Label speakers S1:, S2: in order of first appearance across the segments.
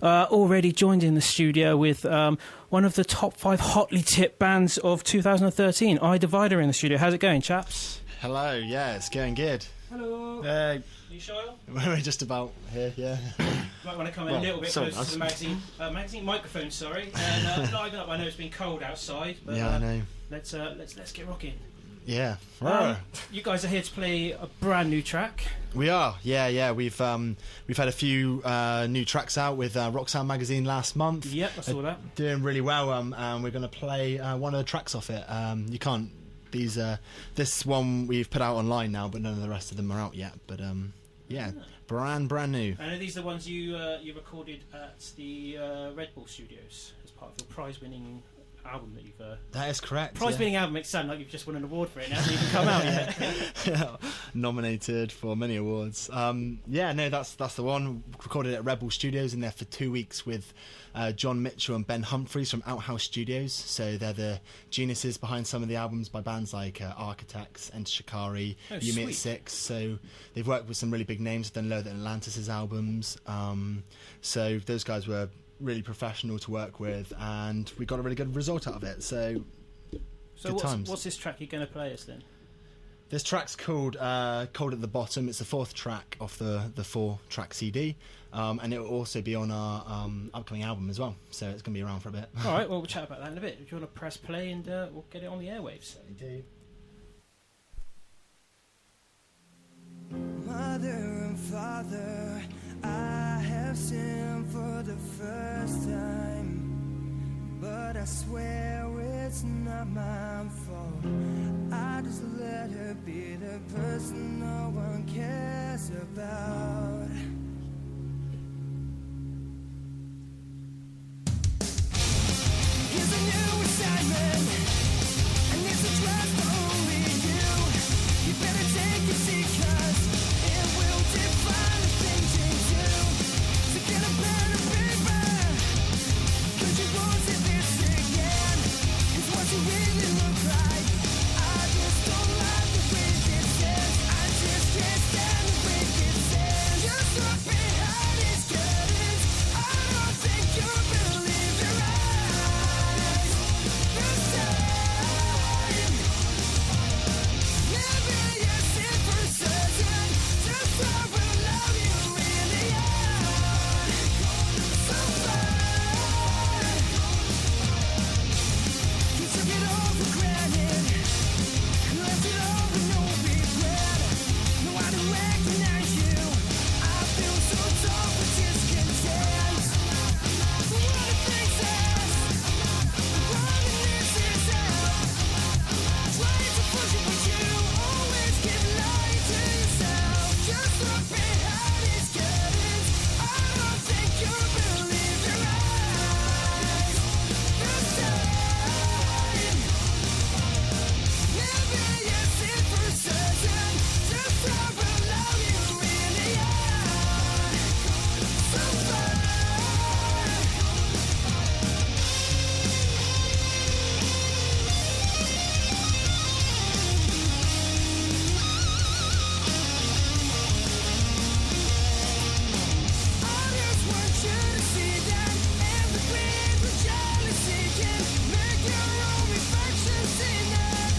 S1: already joined in the studio with one of the top 5 hotly tipped bands of 2013, I-Divider, in the studio. How's it going, chaps?
S2: Hello, yeah, it's going good.
S1: Hello.
S2: Hey.
S1: Are you sure?
S2: We're just about here, yeah.
S1: Might want to come a little bit closer to the magazine microphone, sorry. And not even up. I know it's been cold outside, but
S2: yeah, I know.
S1: Let's get rocking.
S2: Yeah.
S1: You guys are here to play a brand new track.
S2: We are, yeah. We've had a few new tracks out with Rock Sound magazine last month.
S1: Yep, I saw that.
S2: Doing really well, and we're going to play one of the tracks off it. You can't. This one we've put out online now, but none of the rest of them are out yet. But yeah, brand new.
S1: I know these are the ones you recorded at the Red Bull Studios as part of your prize-winning album that you've.
S2: That is correct.
S1: Prize-winning album makes it sound like you've just won an award for it. It hasn't even come out yet.
S2: Yeah, nominated for many awards. Yeah, no, that's the one. Recorded at Red Bull Studios, in there for 2 weeks with John Mitchell and Ben Humphreys from Outhouse Studios. So they're the geniuses behind some of the albums by bands like Architects, Enter Shikari, Yumi at Six. So they've worked with some really big names. They've done Lower Than Atlantis' albums. So those guys were really professional to work with, and we got a really good result out of it. So good times.
S1: What's this track you're going to play us then?
S2: This track's called Cold at the Bottom. It's the 4th track off the 4-track CD, and it will also be on our upcoming album as well, so it's going to be around for a bit.
S1: Alright, well, we'll chat about that in a bit. Do you want to press play and we'll get it on the airwaves?
S2: Indeed.
S3: Mother and father, I have sinned for the first time, but I swear it's not my fault. I just let her be the person no one cares about. Here's a new assignment, and it's a dress for only you. You better take a seat, 'cause it will define the things you do. So get a pen and paper, 'cause you won't see this again. It's what you really look like. I just don't like the way this is. I just can't stand the way this is. You're stuck behind these curtains. I don't think you believe your eyes. This time, maybe it's it for certain. Just I will love you in the eye. So far, you took it all for granted, left it all with no regret. No, I don't recognize you. I feel so tough but discontent. What it thinks us, running this is out. Trying to push it, but you always give light to yourself. Just look behind these curtains. I don't think you believe your eyes. This time, maybe it's it for certain. Just I will love you in the eye. So far. I just want you to see that every bleed for jealousy can make your own reflections seem a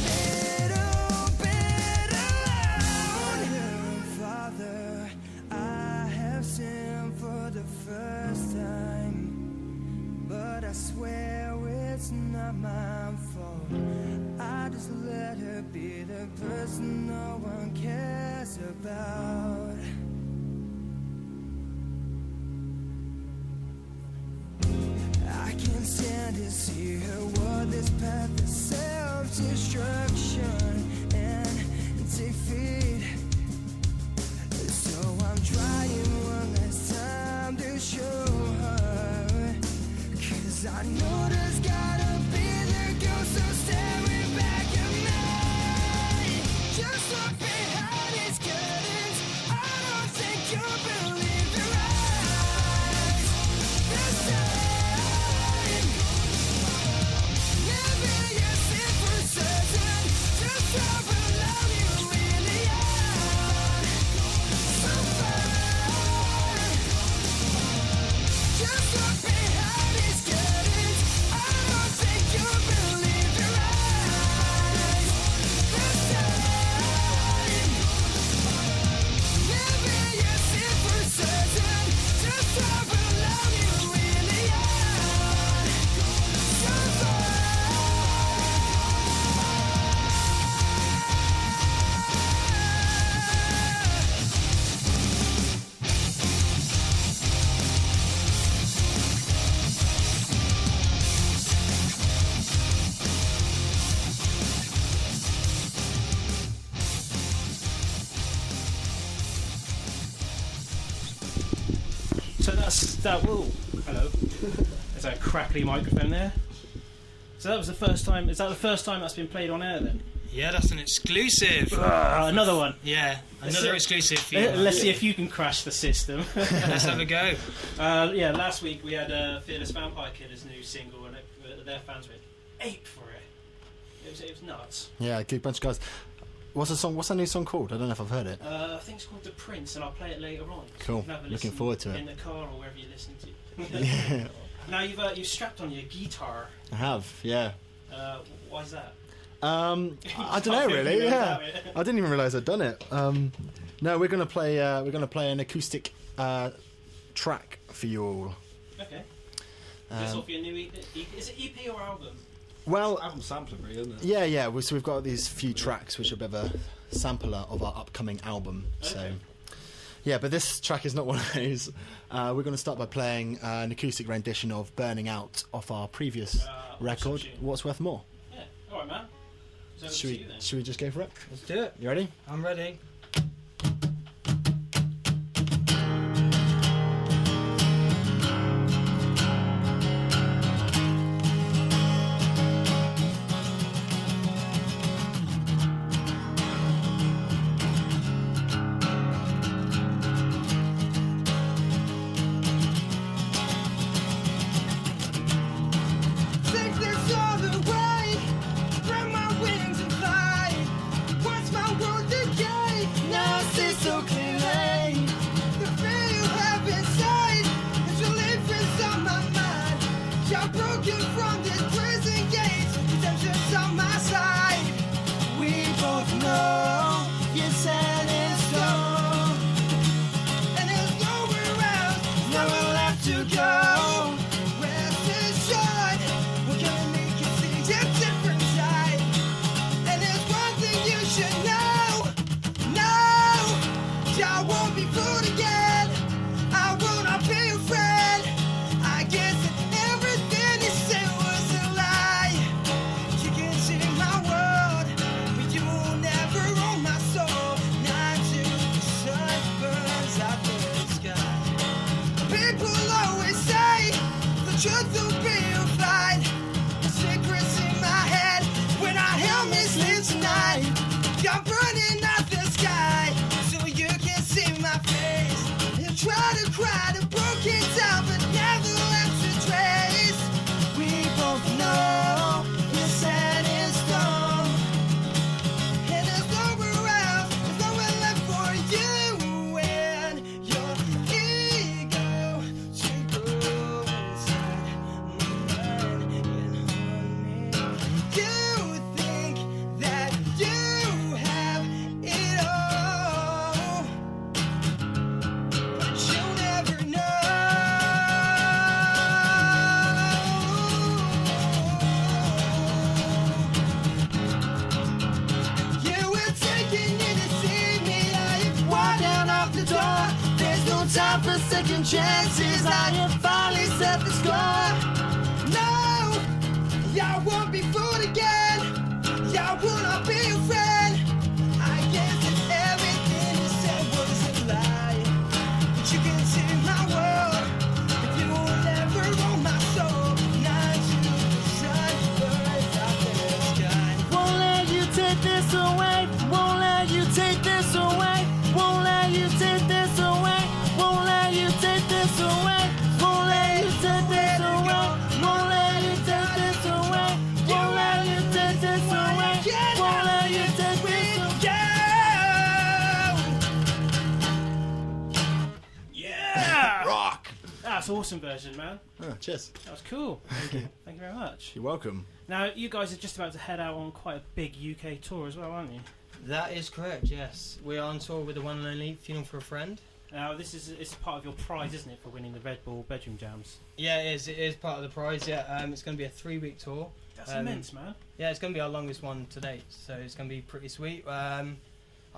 S3: little bit alone. Father, I have sinned for the first time, but I swear it's not my fault. I just let her be the person no one cares about. I can't stand to see her walk this path of self-destruction and defeat. So I'm trying one last time to show her, 'cause I know there's gotta be the ghost of staring back at me. Just look behind these curtains. I don't think you believe your eyes. This time, maybe it's it for certain. Just
S1: So that's that. Whoa, hello. There's a crackly microphone there. So that was the first time. Is that the first time that's been played on air then?
S4: Yeah, that's an exclusive.
S1: Another one.
S4: Yeah, another exclusive for you.
S1: Let's see if you can crash the system.
S4: Let's have a go.
S1: Yeah, last week we had Fearless Vampire Killer's new single, and their fans went ape for it. It was nuts.
S2: Yeah, a good bunch of guys. What's the song? What's that new song called? I don't know if I've heard it.
S1: I think it's called The Prince, and I'll play it later on. So
S2: Cool.
S1: you can have a
S2: Looking
S1: listen
S2: forward to it.
S1: in the car or wherever you're listening to.
S2: Yeah,
S1: Now you've strapped on your guitar.
S2: I have. Yeah.
S1: Why is that?
S2: I don't know really. Yeah, I didn't even realise I'd done it. No, we're gonna play an acoustic track for you all.
S1: Okay. This off your new EP. Is it EP or album?
S2: Well,
S5: Album sampler, really, isn't it?
S2: yeah. So we've got these few tracks which are a bit of a sampler of our upcoming album.
S1: Okay.
S2: So, yeah, but this track is not one of those. We're going to start by playing an acoustic rendition of "Burning Out" off our previous record.
S1: awesome tune.
S2: What's Worth More?
S1: Yeah. All right, man. So over to you then.
S2: Should we just go for it?
S4: Let's do it.
S2: You ready?
S4: I'm ready.
S3: Take this all away, spread my wings and fly. Watch my world decay, now see so clearly. The fear you have inside is relief on my mind. You're broken from this prison gates, redemption's on my side. We both know you're set in stone, and there's nowhere else, nowhere left to go. Rest assured, we're gonna make you see a different side. And there's one thing you should know. No, I won't be fooled again. I will not be your friend. I guess that everything you said was a lie. You can see my world, but you will never own my soul. Not till the sun burns out the sky. People always say the truth will be a fight. The secrets in my head when I help me sleep tonight. You're burning out the sky so you can see my face. You try to cry to broken down but never left a trace. We both know you're set in stone, and there's nowhere else, there's nowhere left for you and your ego to go inside my mind and haunt me. You think that you have it all, but you'll never know. You were taking you to see me. I have walked down off the door. There's no time for second chances. I have finally set the score. No, y'all won't be fooled again. Y'all will not be a friend. I guess that everything you said was a lie. But you can see my world, but you will never own my soul. Not till the sun burns out the sky. Won't let you take this away. Won't let you take this away. Won't let you take this away. Won't let you take this away. Won't let you take this away. Won't let you take this away. Won't let you take this away. Won't let you take this away.
S1: Yeah.
S2: Rock.
S1: That's an awesome version, man.
S2: Oh, cheers.
S1: That was cool. Thank you. Thank you very much.
S2: You're welcome.
S1: Now you guys are just about to head out on quite a big UK tour as well, aren't you?
S4: That is correct, yes. We're on tour with the one and only Funeral for a Friend.
S1: Now this is it's part of your prize, isn't it, for winning the Red Bull Bedroom Jams?
S4: Yeah, it is part of the prize, yeah. It's going to be a 3-week tour.
S1: That's immense, man.
S4: Yeah, it's going to be our longest one to date, so it's going to be pretty sweet. I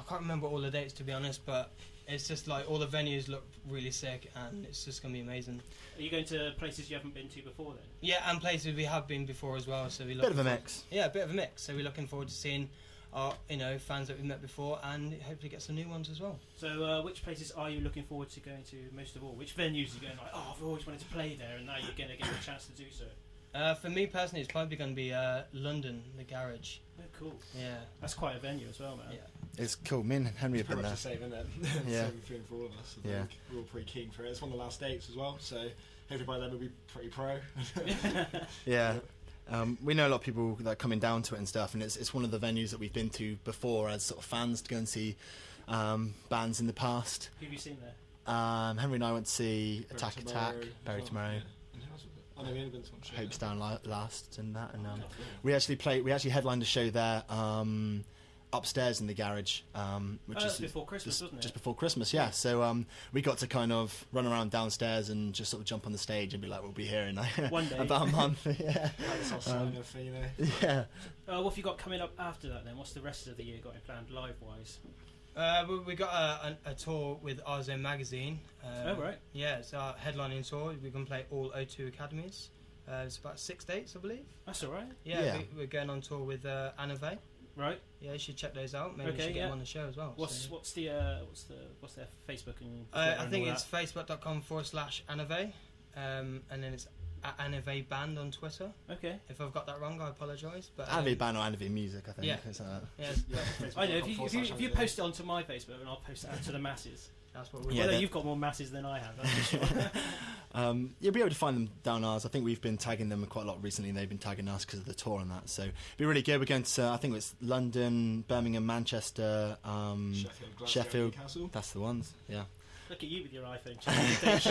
S4: can't remember all the dates, to be honest, but it's just like all the venues look really sick, and it's just going to be amazing.
S1: Are you going to places you haven't been to before then?
S4: Yeah, and places we have been before as well, so we
S2: Bit of a mix.
S4: Yeah, a bit of a mix. So we're looking forward to seeing our fans that we've met before, and hopefully get some new ones as well.
S1: So, which places are you looking forward to going to most of all? Which venues are you going like, oh, I've always wanted to play there, and now you're going to get a chance to do so?
S4: For me personally, it's probably going to be London, the Garage.
S1: Oh, cool.
S4: Yeah.
S1: That's quite a venue as well, man.
S4: Yeah.
S2: It's cool. Me and Henry have been
S5: Pretty
S2: there.
S5: much the same, isn't it?
S2: Yeah.
S5: Same feeling for all of us. I
S2: Yeah.
S5: think we're all pretty keen for it. It's one of the last dates as well, so hopefully by then we'll be pretty pro.
S2: Yeah. We know a lot of people that are coming down to it and stuff, and it's one of the venues that we've been to before as sort of fans to go and see bands in the past.
S1: Who have you seen there?
S2: Henry and I went to see Attack, Bury Tomorrow,
S5: Yeah. And who else was it? Oh, no, we only been to one show.
S2: Hopes Down last, and that. And we actually headlined a show there upstairs in the Garage, which
S1: That's
S2: is
S1: before Christmas, wasn't it?
S2: just before Christmas. Yeah. So we got to kind of run around downstairs and just sort of jump on the stage and be like, we'll be here in like
S1: One day.
S2: about a month. Yeah.
S5: That's our sign of,
S2: Yeah.
S1: What have you got coming up after that then? What's the rest of the year got in planned live-wise?
S4: We got a tour with Our Zone Magazine.
S1: Oh, right.
S4: Yeah, it's our headlining tour. We're going to play all O2 academies. It's about 6 dates, I believe.
S1: That's all right.
S4: Yeah,
S2: Yeah.
S4: we're going on tour with Anna Vey.
S1: Right.
S4: Yeah, you should check those out. Maybe
S1: Okay,
S4: you should get
S1: yeah.
S4: them on the show as well.
S1: What's their Facebook and?
S4: I think
S1: all
S4: it's facebook.com/Anna Vey, and then it's at Anna Vey Band on Twitter.
S1: that? Okay.
S4: If I've got that wrong, I apologise. But
S2: Anvi Band or Anvi Music, I think.
S4: Yeah.
S2: It's,
S4: yeah,
S1: I know. If you post it onto my Facebook, and I'll post it out to the masses.
S4: that's what we're
S2: Yeah,
S1: Although
S2: that-
S1: you've got more masses than I have. That's for sure.
S2: You'll be able to find them down ours. I think we've been tagging them quite a lot recently, and they've been tagging us because of the tour and that. So it'll be really good. We're going to, I think it's London, Birmingham, Manchester,
S5: Sheffield, Glasgow,
S2: Sheffield.
S5: Newcastle.
S2: That's the ones. Yeah.
S1: Look at you with your iPhone. Dates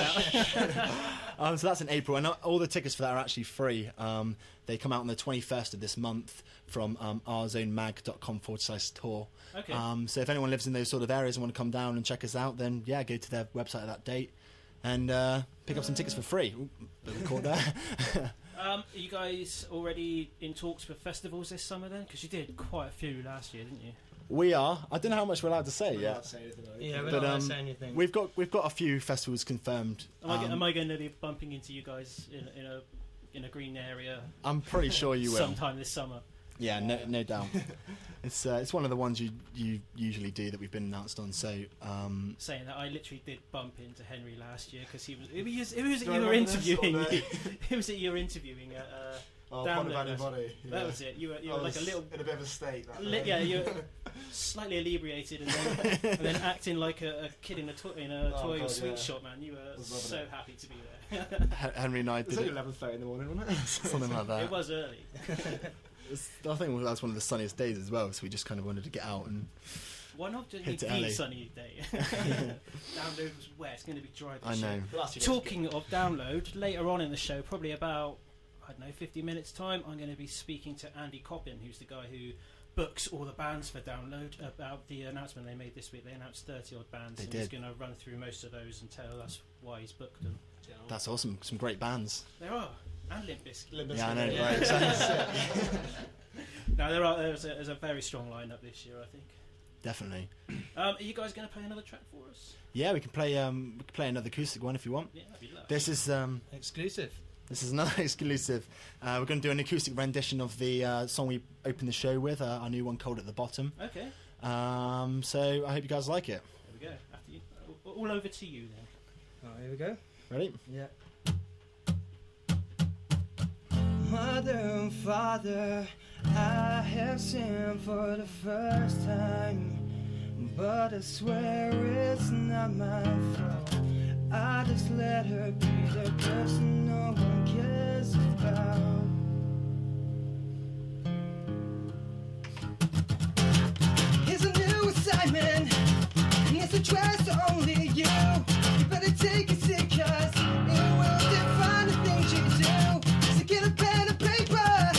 S1: out.
S2: So that's in April, and all the tickets for that are actually free. They come out on the 21st of this month from ourzonemag.com/tour.
S1: Okay.
S2: So if anyone lives in those sort of areas and want to come down and check us out, then yeah, go to their website at that date and pick up some tickets for free. Ooh, bit of a record there.
S1: Are you guys already in talks for festivals this summer then? Because you did quite a few last year, didn't you?
S2: We are. I don't know how much we're allowed to say
S5: We're
S2: yet.
S5: not saying anything about it.
S4: Yeah, we're
S2: But,
S4: not going to say anything.
S2: We've got a few festivals confirmed.
S1: Am I going to be bumping into you guys in a green area
S2: I'm pretty sure you will.
S1: sometime this summer?
S2: Yeah, no doubt. It's one of the ones you usually do that we've been announced on. So
S1: Saying that, I literally did bump into Henry last year because it was
S5: Do I
S1: you were
S5: remember this
S1: interviewing.
S5: or no?
S1: It was that you were interviewing at.
S5: Oh,
S1: Down
S5: Pod of
S1: there,
S5: Anybody. Yeah.
S1: That was it. You were
S5: I
S1: like a
S5: was
S1: little.
S5: in a bit of a state. That
S1: Yeah, you're slightly inebriated and then acting like a kid in a toy
S5: Oh,
S1: or
S5: God,
S1: sweet
S5: yeah.
S1: shop, man. You were
S5: Was loving
S1: so
S5: it.
S1: happy to be there.
S2: Henry and I
S5: It was
S2: did
S5: only
S2: it,
S5: 11:30 in the morning, wasn't it?
S2: something like that.
S1: It was early.
S2: I think that was one of the sunniest days as well. So we just kind of wanted to get out and.
S1: Why not just
S2: Hit
S1: the
S2: to LA.
S1: sunny day? Download was wet. It's going to be dry. This
S2: I know.
S1: year.
S5: The last 2 days were
S1: Talking of download, later on in the show, probably about, I don't know, 50 minutes time, I'm going to be speaking to Andy Coppin, who's the guy who books all the bands for download, about the announcement they made this week. They announced 30 odd bands,
S2: They
S1: and
S2: did.
S1: he's going to run through most of those and tell us why he's booked them.
S5: good.
S2: That's awesome. Some great bands.
S1: There are, and Limp Bizkit.
S5: Limp
S2: Yeah, I
S5: Bizkit,
S2: know.
S1: Yeah.
S2: Right. So-
S1: No, there's a very strong lineup this year, I think.
S2: definitely.
S1: Are you guys going to play another track for us?
S2: Yeah, we can play another acoustic one if you want.
S1: Yeah, that'd be lovely.
S4: Exclusive.
S2: This is another exclusive. We're going to do an acoustic rendition of the song we opened the show with, our new one, Cold at the Bottom.
S1: Okay,
S2: So I hope you guys like it.
S1: there we go. After you, all over to you then.
S4: Oh, here we go.
S2: Ready?
S4: Yeah. Mother and Father, I have sinned for the first time, but I swear it's not my fault. I just let her be the person no one cares about. Here's a new assignment, and it's addressed to only you. You better take it sick, cause it will define the things you do. So get a pen and paper,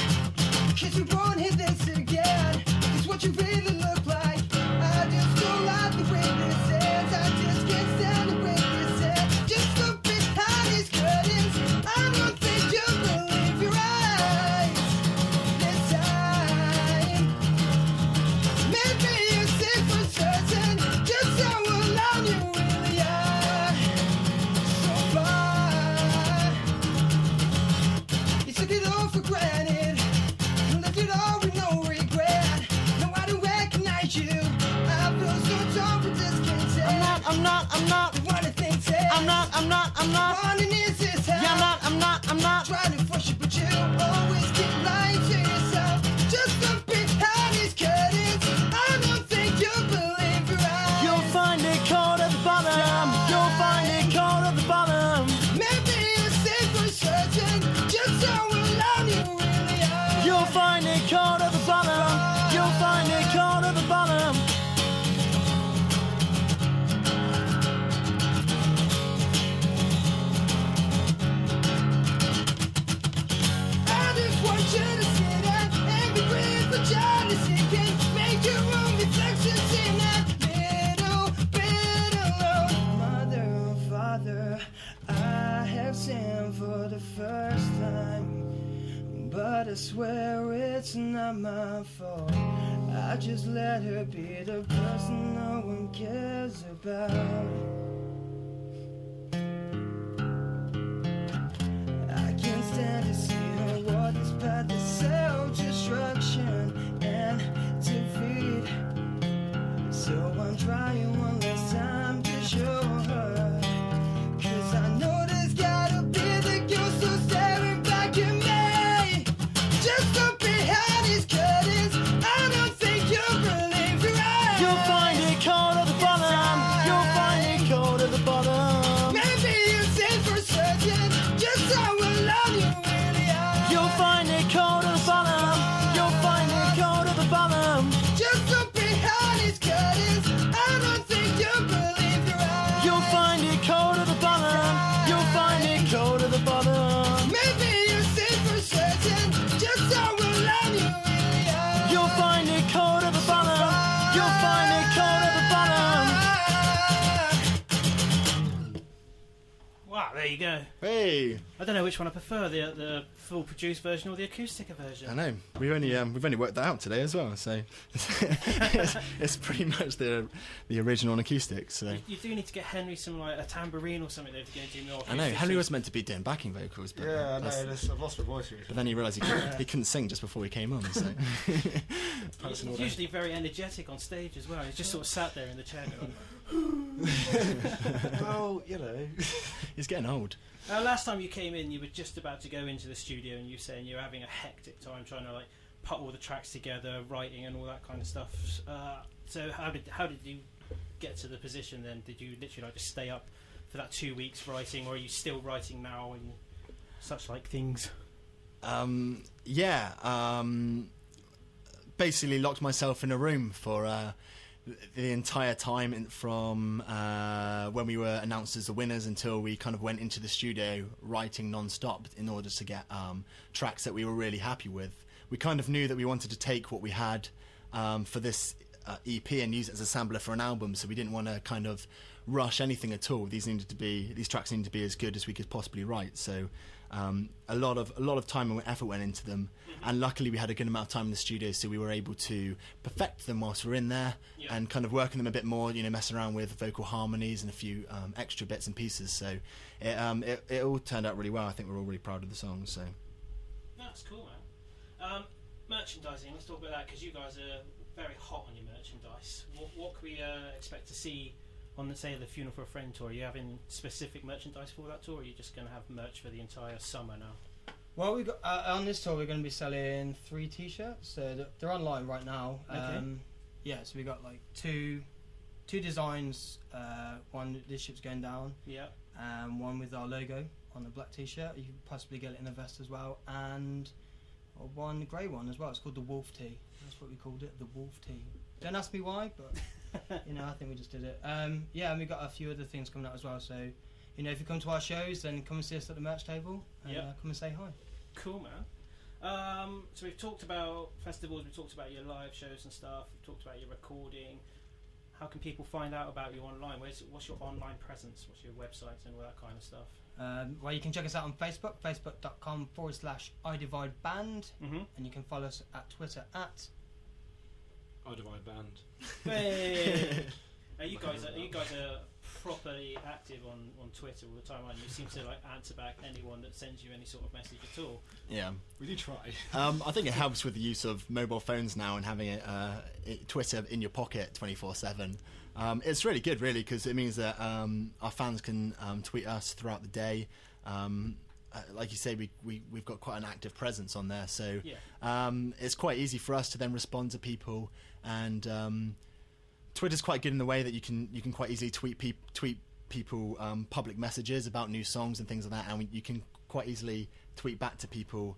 S4: cause you won't hear this again. It's what you really look like. I just don't like the way this ends. I just can't stand the way this ends. Just look behind these curtains. I don't think you'll believe your eyes. The one that thinks it. Running is his hell. Trying to force you, but you always keep lying to yourself. Just up behind these curtains. I don't think you believe your eyes.
S3: You'll find it cold at the bottom. You'll find it cold at the bottom.
S4: Maybe you're safe for certain. Just how alone you really are.
S3: You'll find it cold at the bottom. You'll find it cold at the bottom.
S4: I just want you to sit down and be brave for jealousy can make your own reflections in that little bit alone. Mother, oh Father, I have sinned for the first time, but I swear it's not my fault. I just let her be the person no one cares about. I can't stand to see her walk this path of self-destruction and defeat. So I'm trying one last time to show her. 'Cause I know there's gotta be the ghost still staring back at me. Just up behind these curtains, I don't think you believe your eyes.
S3: You'll find it cold at the bottom. You'll find it cold at the bottom.
S4: Maybe you say for certain just how alone you really are.
S3: You'll find it cold at the bottom. You'll find it cold at the bottom.
S4: Just up behind these curtains, I don't think you believe your eyes.
S3: You'll find it cold at the bottom. You'll find it cold at the bottom.
S4: Maybe you say for certain just how alone you really are.
S3: You'll find it cold at the bottom. You'll find it cold at the bottom.
S1: Wow, there you go.
S2: Hey,
S1: I don't know which one I prefer, the full produced version or the acoustic version.
S2: I know we've only worked that out today as well, so it's pretty much the original on acoustic. So
S1: You do need to get Henry some like a tambourine or something though to go and do more
S2: I
S1: acoustic.
S2: know Henry was meant to be doing backing vocals, but
S5: Yeah, I know.
S2: that's-
S5: I've lost my voice
S2: but
S5: recently.
S2: then he realised he couldn't sing just before he came on. So
S1: He's usually very energetic on stage as well. He's just sort of sat there in the chair going,
S5: Well, you know.
S2: he's getting old.
S1: last time you came in, you were just about to go into the studio, and you were saying you were having a hectic time trying to like put all the tracks together, writing, and all that kind of stuff. So how did you get to the position then? Did you literally like just stay up for that 2 weeks writing, or are you still writing now and such like things?
S2: Basically locked myself in a room for the entire time from when we were announced as the winners until we kind of went into the studio writing non-stop in order to get tracks that we were really happy with. We kind of knew that we wanted to take what we had for this EP and use it as a sampler for an album, so we didn't want to kind of rush anything at all. These tracks needed to be as good as we could possibly write. So a lot of time and effort went into them, and luckily we had a good amount of time in the studio, so we were able to perfect them whilst we were in there and kind of work on them a bit more, messing around with vocal harmonies and a few extra bits and pieces. So it all turned out really well. I think we're all really proud of the song. So
S1: That's cool, man. Merchandising, let's talk about that, because you guys are very hot on your merchandise. What can we expect to see on the Funeral for a Friend tour? Are you having specific merchandise for that tour, or are you just going to have merch for the entire summer now?
S6: Well, we got on this tour we're going to be selling 3 t-shirts, so they're online right now.
S1: Okay.
S6: So we got like two designs. One, this ship's going down.
S1: Yeah.
S6: One with our logo on the black t-shirt. You can possibly get it in a vest as well, and one grey one as well. It's called the Wolf Tee. That's what we called it, the Wolf Tee. Don't ask me why, but I think we just did it. And we got a few other things coming out as well. So, if you come to our shows, then come and see us at the merch table and come and say hi.
S1: Cool, man. So we've talked about festivals, we've talked about your live shows and stuff, we've talked about your recording. How can people find out about you online? What's your online presence? What's your website and all that kind of stuff?
S6: Well, you can check us out on Facebook, facebook.com/iDivideBand, and you can follow us at Twitter at
S5: I Divide Band.
S1: Hey! Are you guys a properly active on Twitter all the time, aren't you? You seem to like answer back anyone that sends you any sort of message at all.
S2: Yeah.
S5: We do try.
S2: I think it helps with the use of mobile phones now and having Twitter in your pocket 24/7. It's really good, really, because it means that our fans can tweet us throughout the day. Like you say, we've got quite an active presence on there, so it's quite easy for us to then respond to people. And Twitter's quite good in the way that you can quite easily tweet people public messages about new songs and things like that, and you can quite easily tweet back to people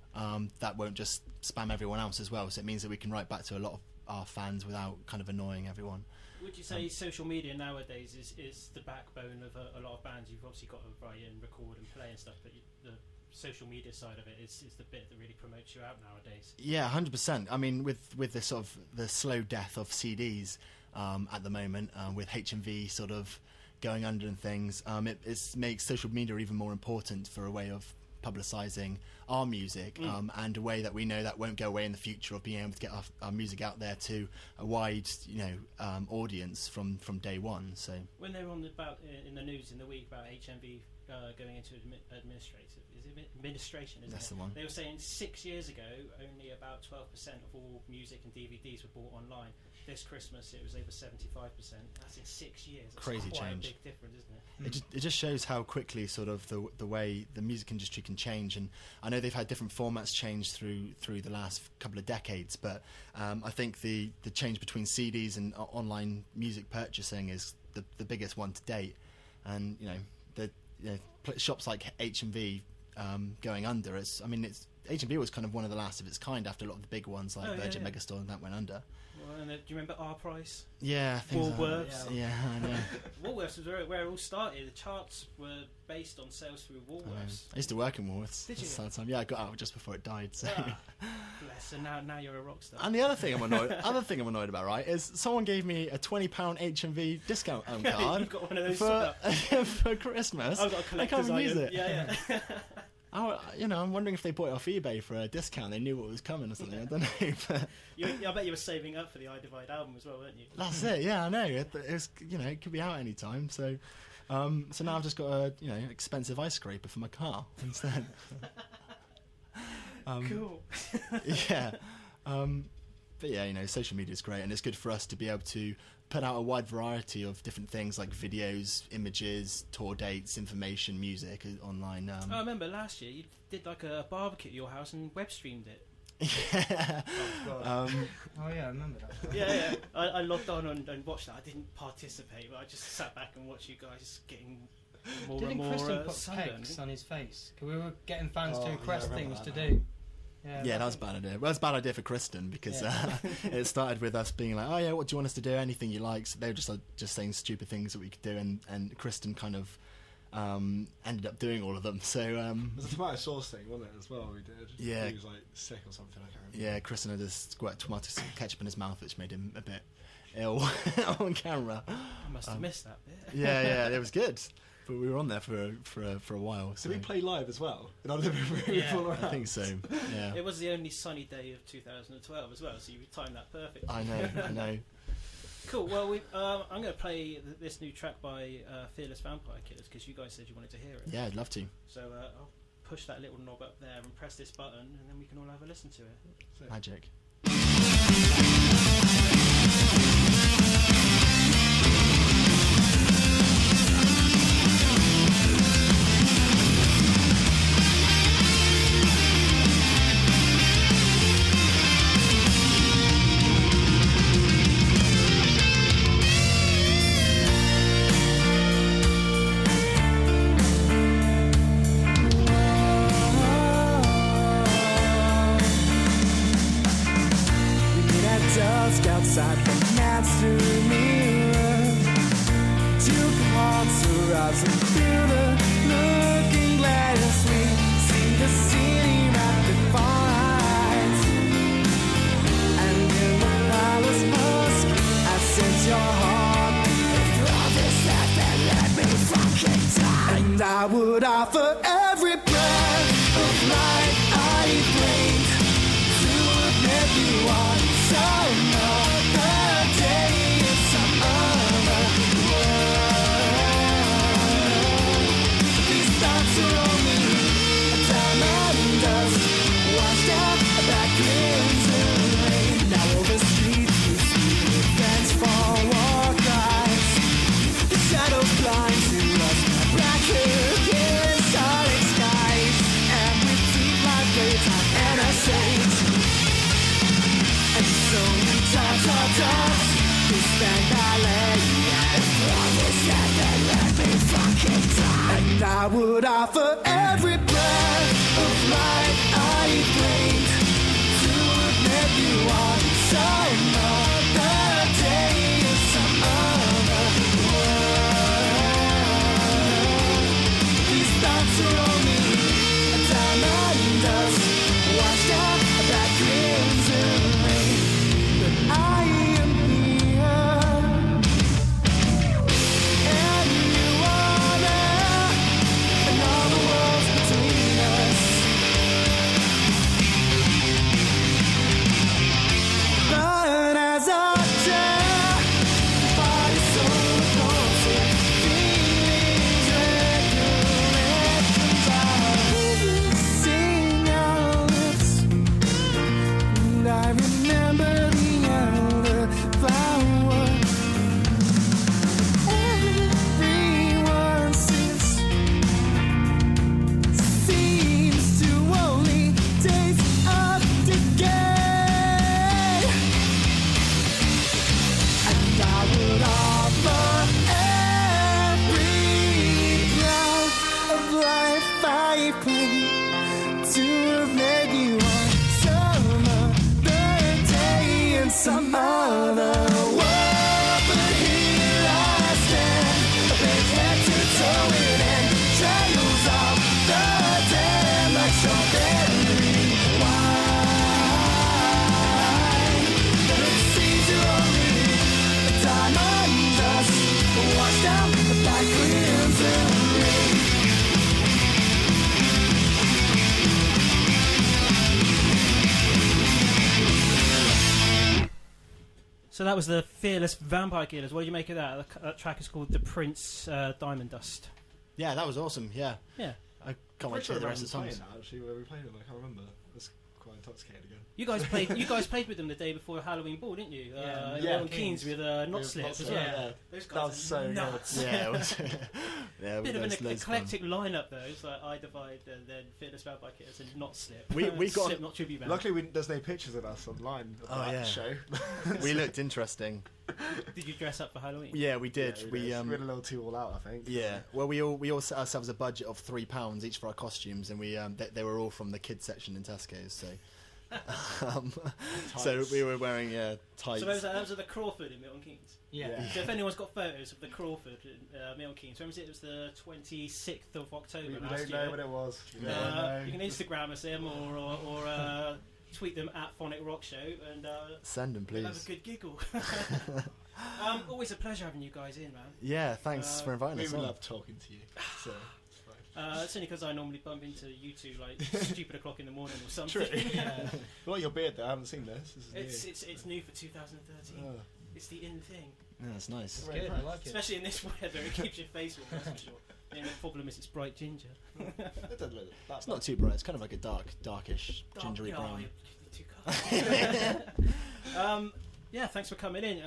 S2: that won't just spam everyone else as well. So it means that we can write back to a lot of our fans without kind of annoying everyone.
S1: Would you say social media nowadays is the backbone of a lot of bands? You've obviously got to write and record and play and stuff, but the social media side of it is the bit that really promotes you out nowadays.
S2: Yeah, 100%. I mean, with the sort of the slow death of CDs at the moment, with HMV sort of going under and things, it makes social media even more important for a way of publicising our music, and a way that we know that won't go away in the future, of being able to get our music out there to a wide, audience from day one. So
S1: when they were on in the news in the week about HMV going into administration, isn't
S2: that's
S1: it?
S2: the one.
S1: They were saying 6 years ago only about 12% of all music and DVDs were bought online. This Christmas it was over 75%. That's in 6 years. That's
S2: Crazy
S1: quite
S2: change.
S1: a big difference, isn't it?
S2: It just shows how quickly sort of the way the music industry can change. And I know they've had different formats change through the last couple of decades, but I think the change between CDs and online music purchasing is the biggest one to date. And shops like HMV going under, HMV was kind of one of the last of its kind after a lot of the big ones like Virgin Megastore and that went under.
S1: Well, and do you remember Our Price?
S2: Yeah,
S1: Woolworths.
S2: Yeah, I know.
S1: Woolworths was where it all started. The charts were based on sales through Woolworths.
S2: I used to work in Woolworths.
S1: Did you?
S2: Time. Yeah, I got out just before it died. So.
S1: Bless. And now you're a rock star.
S2: And the other thing I'm annoyed about, right, is someone gave me a £20 HMV discount card.
S1: You've got one of those
S2: for Christmas.
S1: I've got a collector's
S2: I can't even use
S1: item.
S2: it.
S1: Yeah.
S2: I'm wondering if they bought it off eBay for a discount. They knew what was coming or something. I don't know. But
S1: I bet you were saving up for the I Divide album as well, weren't you?
S2: that's it. Yeah, I know. It could be out any time. So, so now I've just got a expensive ice scraper for my car instead.
S1: Cool.
S2: Yeah. But yeah, social media is great, and it's good for us to be able to put out a wide variety of different things like videos, images, tour dates, information, music online.
S1: I remember last year you did like a barbecue at your house and web streamed it.
S2: Yeah.
S6: Oh yeah, I remember that.
S1: Yeah. I logged on and watched that. I didn't participate, but I just sat back and watched you guys getting more
S6: Didn't
S1: and more
S6: Kristen put
S1: sunburned.
S6: pegs on his face? 'Cause we were getting fans to
S5: I
S6: request
S5: remember
S6: things to
S5: that.
S6: do.
S2: Yeah, that was a bad idea. Well, it's a bad idea for Kristen because it started with us being like, oh yeah, what do you want us to do? Anything you like. So they were just saying stupid things that we could do, and Kristen kind of ended up doing all of them. So
S5: It was a tomato sauce thing, wasn't it, as well, we did?
S2: Yeah.
S5: He was like sick or something, I can't remember.
S2: yeah, Kristen had a squirt tomato ketchup in his mouth, which made him a bit ill on camera.
S1: I must have missed that bit.
S2: Yeah, it was good. But we were on there for a while. So
S5: Did we play live as well? In our living room?
S1: Yeah.
S5: all around?
S2: I think so. Yeah,
S1: It was the only sunny day of 2012 as well, so you timed that perfect.
S2: I know.
S1: Cool. Well, I'm going to play this new track by Fearless Vampire Killers because you guys said you wanted to hear it.
S2: Yeah, I'd love to.
S1: So I'll push that little knob up there and press this button, and then we can all have a listen to it.
S5: So-
S2: Magic.
S3: Dusk outside the master mirror. Two hearts are rising through the looking glass. We see the city right before our eyes. And in the palace husk, I sense your heart. Promise that let me fucking die. And I would offer every breath of life I breathe to admit you are. Another day in some other world. I would offer every breath of life I breathe to make you on some other day in some other world. These thoughts are only a diamond dust washed out that crimson rain. But I am here, and you are there, and all the world's between us. But as I dare, body, soul, repulsive feelings, recollections are sing our lips, and I remember the elder flower. Everyone seems to only taste of decay, and I would offer every breath of life I played to have made you on some other day in some other world. But here I stand, a big head to toe in, and trails of the dead like strawberry wine. But it seems you're only a diamond dust washed out by crimson rain.
S1: So that was the Fearless Vampire Killers. What do you make of that? That track is called The Prince Diamond Dust.
S2: Yeah, that was awesome. Yeah,
S1: Yeah.
S2: I can't wait to hear the rest of the songs.
S5: Actually, where we played them, I can't remember. I was quite intoxicated again.
S1: You guys played with them the day before Halloween Ball, didn't you?
S6: Yeah.
S1: In
S5: Yeah.
S1: Milton Keynes with Not
S5: With
S1: Slip
S5: Not
S1: as
S5: Slip,
S1: well.
S6: yeah.
S1: Those
S5: That
S1: guys
S5: was
S1: are
S5: so good.
S1: nuts.
S2: Yeah, it was. Yeah,
S1: Bit of an
S2: loads of fun.
S1: eclectic lineup though. It's like I Divide and then Fearless Vampire Killers and Not Slip.
S2: We got-
S1: Slip, not tribute band.
S5: Luckily, there's no pictures of us online of
S2: Oh,
S5: that
S2: yeah.
S5: show.
S2: We looked interesting.
S1: Did you dress up for Halloween?
S2: Yeah, we did.
S5: Yeah,
S2: we
S5: went a little too all out, I think.
S2: Yeah, well, we all set ourselves a budget of £3 each for our costumes, and we they were all from the kids section in Tesco's, so so we were wearing tights.
S1: So those are the Crawford in Milton Keynes.
S6: Yeah.
S5: Yeah.
S1: So if anyone's got photos of the Crawford in Milton Keynes, when was it? It was the 26th of October
S5: We
S1: last
S5: don't
S1: year.
S5: know what it was. We don't know.
S1: You can Instagram us them or tweet them at Phonic Rock Show and
S2: Send them,
S1: we'll have a
S2: please.
S1: good giggle. Always a pleasure having you guys in, man.
S2: Yeah, thanks for inviting
S5: We
S2: us on.
S5: love talking to you. So it's fine.
S1: It's only because I normally bump into you two like stupid o'clock in the morning or something.
S5: True.
S6: Yeah.
S5: What your beard though? I haven't seen this. This is
S1: It's new for 2013.
S5: new.
S1: It's the in thing.
S2: Yeah, that's nice.
S6: It's good, I like it.
S1: Especially in this weather, it keeps your face warm, that's for sure. The only problem is it's bright ginger.
S5: It doesn't look that
S2: It's not too bright. It's kind of like a darkish, gingery
S1: Oh,
S2: brown.
S1: you're too cold. Yeah, thanks for coming in.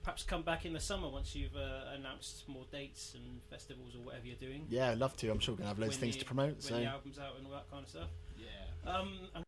S1: Perhaps come back in the summer once you've announced more dates and festivals or whatever you're doing.
S2: Yeah, I'd love to. I'm sure we're gonna have loads of things to promote.
S1: When
S2: So
S1: the album's out and all that kind of stuff.
S5: Yeah.
S1: I'm